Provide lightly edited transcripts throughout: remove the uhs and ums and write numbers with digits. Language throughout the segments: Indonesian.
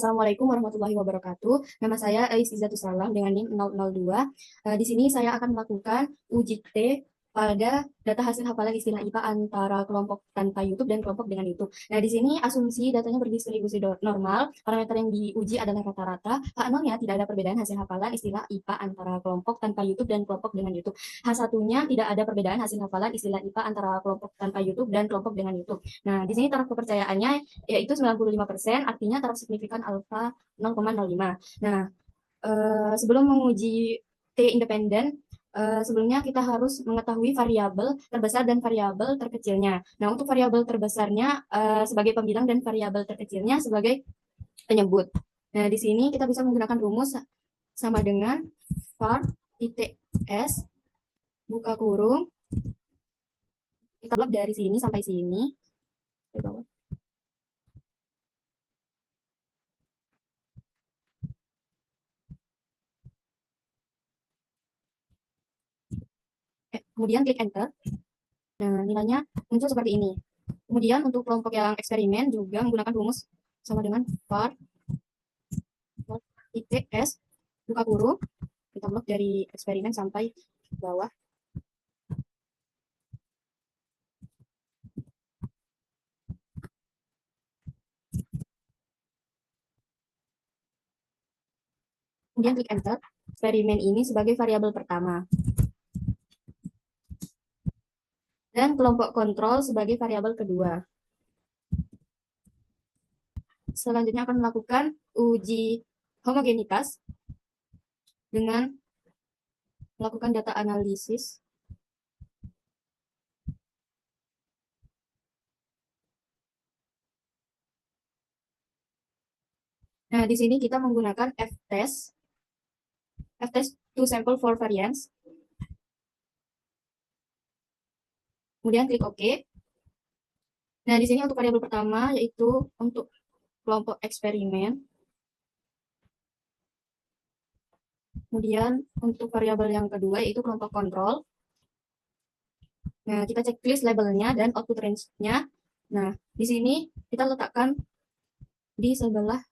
Assalamualaikum warahmatullahi wabarakatuh. Nama saya Ais Izzatus Salam dengan NIM 002. Di sini saya akan melakukan uji T pada data hasil hafalan istilah IPA antara kelompok tanpa YouTube dan kelompok dengan YouTube. Nah, di sini asumsi datanya berdistribusi normal. Parameter yang diuji adalah rata-rata. H0-nya tidak ada perbedaan hasil hafalan istilah IPA antara kelompok tanpa YouTube dan kelompok dengan YouTube. H1-nya tidak ada perbedaan hasil hafalan istilah IPA antara kelompok tanpa YouTube dan kelompok dengan YouTube. Nah, di sini taraf kepercayaannya yaitu 95%, artinya taraf signifikan alfa 0,05. Nah, sebelum menguji T independen, sebelumnya kita harus mengetahui variabel terbesar dan variabel terkecilnya. Nah, untuk variabel terbesarnya sebagai pembilang dan variabel terkecilnya sebagai penyebut. Nah, di sini kita bisa menggunakan rumus sama dengan var titik s buka kurung, kita blok dari sini sampai sini. Kemudian klik enter. Nah, nilainya muncul seperti ini. Kemudian untuk kelompok yang eksperimen juga menggunakan rumus sama dengan var titik s buka kurung, kita blok dari eksperimen sampai bawah. Kemudian klik enter. Eksperimen ini sebagai variabel pertama. Dan kelompok kontrol sebagai variabel kedua. Selanjutnya akan melakukan uji homogenitas dengan melakukan data analisis. Nah, di sini kita menggunakan f-test to sample for variance. Kemudian klik OK. Nah, di sini untuk variabel pertama yaitu untuk kelompok eksperimen. Kemudian untuk variabel yang kedua yaitu kelompok kontrol. Nah, kita checklist labelnya dan output range-nya. Nah, di sini kita letakkan di sebelah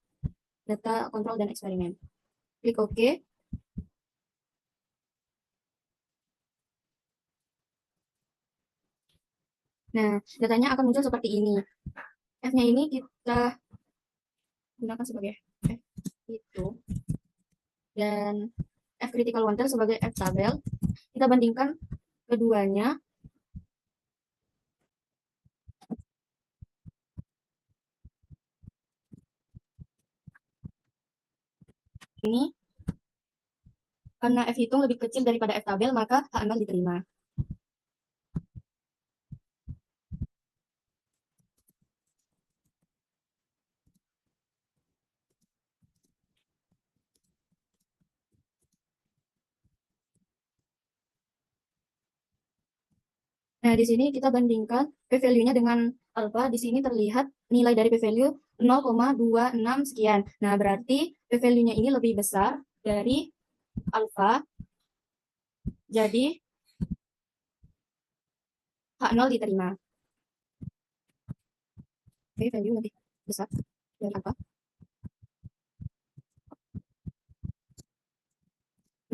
data kontrol dan eksperimen. Klik OK. Nah, datanya akan muncul seperti ini. F-nya ini kita gunakan sebagai F itu. Dan F critical one tail sebagai F tabel. Kita bandingkan keduanya. Ini karena F hitung lebih kecil daripada F tabel, maka H0 diterima. Nah, di sini kita bandingkan p-value-nya dengan alpha. Di sini terlihat nilai dari p-value 0,26 sekian. Nah, berarti p-value-nya ini lebih besar dari alpha. Jadi, H0 diterima. P-value lebih besar dari alpha.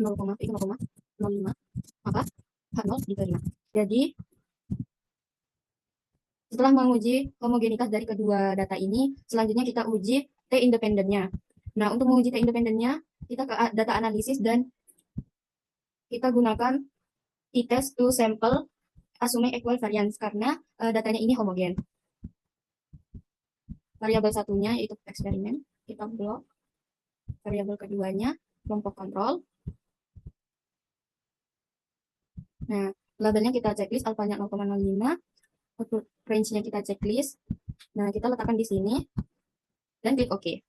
0,05, maka H0 diterima. Jadi, setelah menguji homogenitas dari kedua data ini, selanjutnya kita uji T independennya. Nah, untuk menguji T independennya, kita ke data analisis dan kita gunakan t-test to sample assuming equal variance karena datanya ini homogen. Variabel satunya yaitu eksperimen, kita blok. Variabel keduanya kelompok kontrol. Nah, labelnya kita checklist, alfanya 0,05, output range-nya kita checklist. Nah, kita letakkan di sini dan klik OK.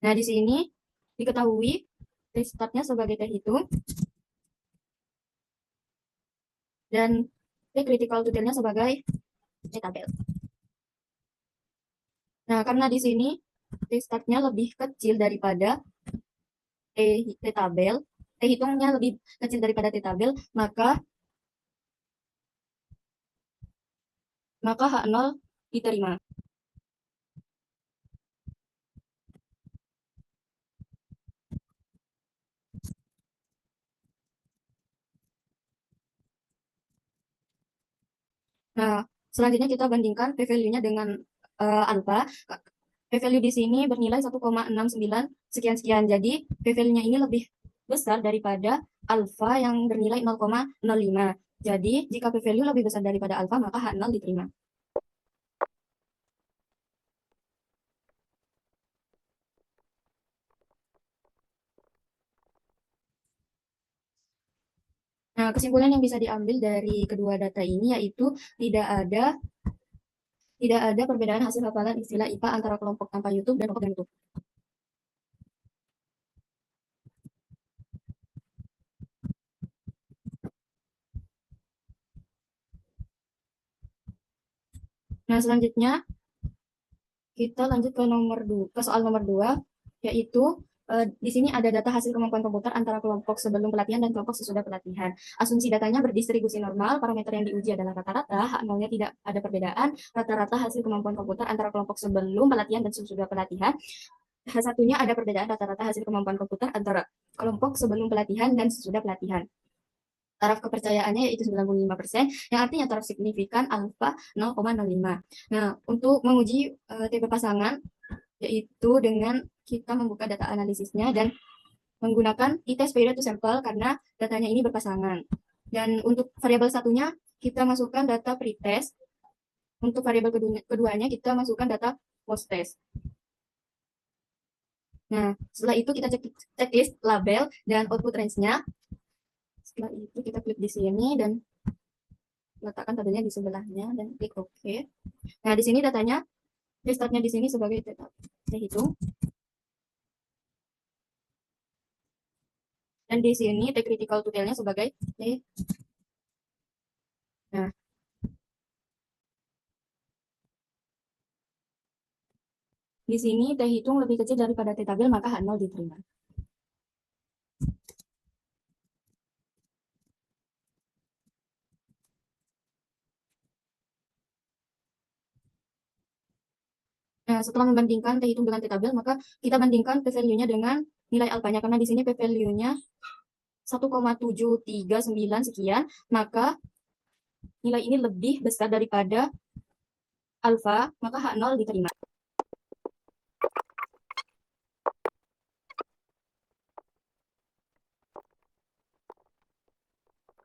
Nah, di sini diketahui T startnya sebagai T hitung dan T critical detailnya sebagai T tabel. Nah, karena di sini T startnya lebih kecil daripada T tabel, T hitungnya lebih kecil daripada T tabel, maka H0 diterima. Nah, selanjutnya kita bandingkan p-value-nya dengan alfa. P-value di sini bernilai 1,69 sekian-sekian. Jadi, p-value-nya ini lebih besar daripada alfa yang bernilai 0,05. Jadi, jika p-value lebih besar daripada alfa, maka H0 diterima. Nah, kesimpulan yang bisa diambil dari kedua data ini yaitu tidak ada tidak ada perbedaan hasil hafalan istilah IPA antara kelompok tanpa YouTube dan kelompok dengan YouTube. Nah, selanjutnya kita lanjut ke soal nomor 2, yaitu di sini ada data hasil kemampuan komputer antara kelompok sebelum pelatihan dan kelompok sesudah pelatihan. Asumsi datanya berdistribusi normal, parameter yang diuji adalah rata-rata, H0-nya tidak ada perbedaan, rata-rata hasil kemampuan komputer antara kelompok sebelum pelatihan dan sesudah pelatihan. H1-nya ada perbedaan rata-rata hasil kemampuan komputer antara kelompok sebelum pelatihan dan sesudah pelatihan. Taraf kepercayaannya yaitu 95%, yang artinya taraf signifikan alfa 0,05. Nah, untuk menguji tipe pasangan, yaitu dengan kita membuka data analisisnya dan menggunakan t-test period to sample karena datanya ini berpasangan. Dan untuk variabel satunya, kita masukkan data pretest. Untuk variabel keduanya, kita masukkan data post-test. Nah, setelah itu kita checklist label dan output range-nya. Setelah itu kita klik di sini dan letakkan tabelnya di sebelahnya dan klik OK. Nah, di sini datanya, restartnya di sini sebagai data hitung. Dan di sini T critical to tail-nya sebagai T. Nah, di sini T hitung lebih kecil daripada T tabel, maka H0 diterima. Nah, setelah membandingkan T hitung dengan T tabel, maka kita bandingkan p-value-nya dengan nilai alfanya. Karena di sini p-value-nya 1,739 sekian, maka nilai ini lebih besar daripada alfa, maka H0 diterima.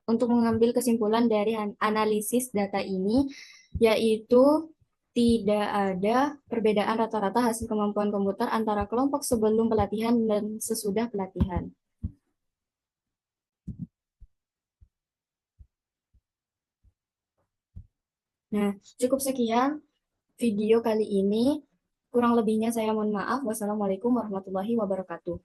Untuk mengambil kesimpulan dari analisis data ini, yaitu tidak ada perbedaan rata-rata hasil kemampuan komputer antara kelompok sebelum pelatihan dan sesudah pelatihan. Nah, cukup sekian video kali ini. Kurang lebihnya saya mohon maaf. Wassalamualaikum warahmatullahi wabarakatuh.